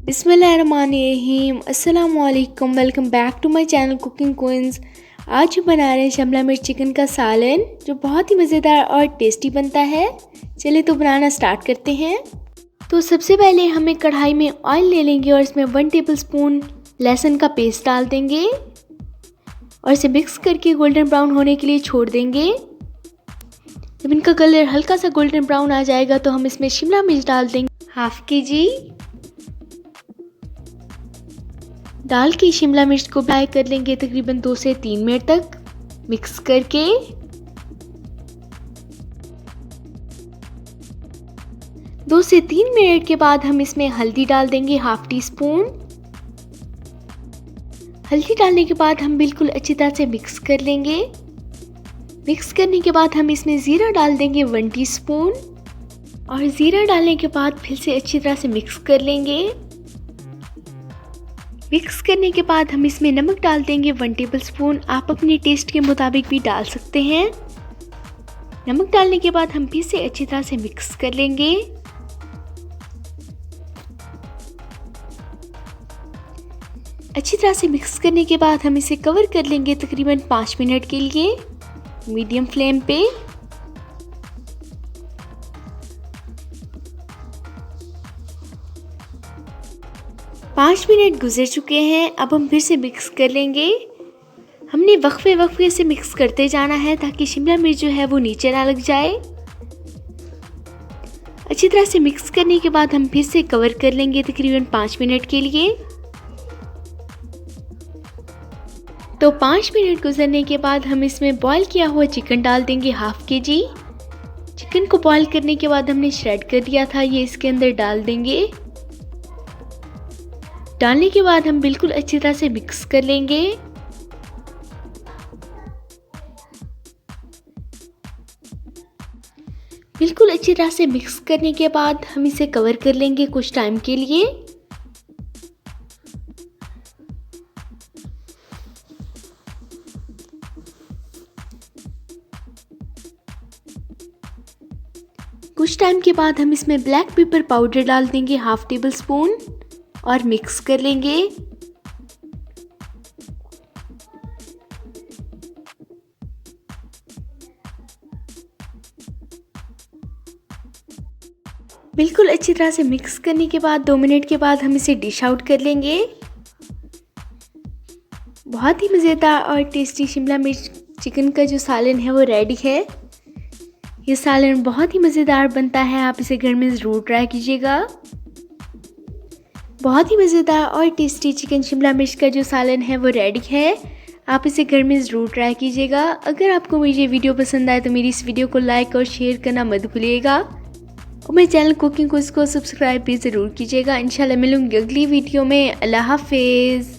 बिस्मिल्लाहिर्रहमानिर्रहीम। अस्सलाम वालेकुम। Welcome back to my channel cooking queens. आज हम बना रहे हैं शिमला मिर्च चिकन का सालन, जो बहुत ही मज़ेदार और टेस्टी बनता है। चलिए तो बनाना स्टार्ट करते हैं। तो सबसे पहले हम एक कढ़ाई में ऑयल ले लेंगे और इसमें 1 टेबलस्पून लहसुन का पेस्ट डाल देंगे और इसे मिक्स करके गोल्डन ब्राउन होने के लिए छोड़ देंगे। जब इनका कलर हल्का सा गोल्डन ब्राउन आ जाएगा तो हम इसमें शिमला मिर्च डाल देंगे हाफ kg। डाल के शिमला मिर्च को फ्राई कर लेंगे तकरीबन 2 से 3 मिनट तक मिक्स करके। दो से 3 मिनट के बाद हम इसमें हल्दी डाल देंगे हाफ टी स्पून। हल्दी डालने के बाद हम बिल्कुल अच्छी तरह से मिक्स कर लेंगे। मिक्स करने के बाद हम इसमें ज़ीरा डाल देंगे 1 टीस्पून और ज़ीरा डालने के बाद फिर से अच्छी तरह से मिक्स कर लेंगे। मिक्स करने के बाद हम इसमें नमक डाल देंगे 1 टेबलस्पून। आप अपने टेस्ट के मुताबिक भी डाल सकते हैं। नमक डालने के बाद हम फिर से अच्छी तरह से मिक्स कर लेंगे। अच्छी तरह से मिक्स करने के बाद हम इसे कवर कर लेंगे तकरीबन 5 मिनट के लिए मीडियम फ्लेम पे। पाँच मिनट गुजर चुके हैं। अब हम फिर से मिक्स कर लेंगे। हमने वक्फे से मिक्स करते जाना है ताकि शिमला मिर्च जो है वो नीचे ना लग जाए। अच्छी तरह से मिक्स करने के बाद हम फिर से कवर कर लेंगे तकरीबन 5 मिनट के लिए। तो 5 मिनट गुजरने के बाद हम इसमें बॉईल किया हुआ चिकन डाल देंगे हाफ kg। चिकन को बॉईल करने के बाद हमने श्रेड कर दिया था, ये इसके अंदर डाल देंगे। डालने के बाद हम बिल्कुल अच्छी तरह से मिक्स कर लेंगे। बिल्कुल अच्छी तरह से मिक्स करने के बाद हम इसे कवर कर लेंगे कुछ टाइम के लिए। कुछ टाइम के बाद हम इसमें ब्लैक पेपर पाउडर डाल देंगे हाफ टेबलस्पून और मिक्स कर लेंगे। बिल्कुल अच्छी तरह से मिक्स करने के बाद 2 मिनट के बाद हम इसे डिश आउट कर लेंगे। बहुत ही मज़ेदार और टेस्टी शिमला मिर्च चिकन का जो सालन है वो रेडी है। ये सालन बहुत ही मज़ेदार बनता है, आप इसे घर में ज़रूर ट्राई कीजिएगा। बहुत ही मज़ेदार और टेस्टी चिकन शिमला मिर्च का जो सालन है वो रेडी है, आप इसे घर में ज़रूर ट्राई कीजिएगा। अगर आपको मेरी ये वीडियो पसंद आए तो मेरी इस वीडियो को लाइक और शेयर करना मत भूलिएगा और मेरे चैनल कुकिंग क्विज़ को सब्सक्राइब भी ज़रूर कीजिएगा। इंशाल्लाह मिलूंगी अगली वीडियो में। अल्लाह हाफिज़।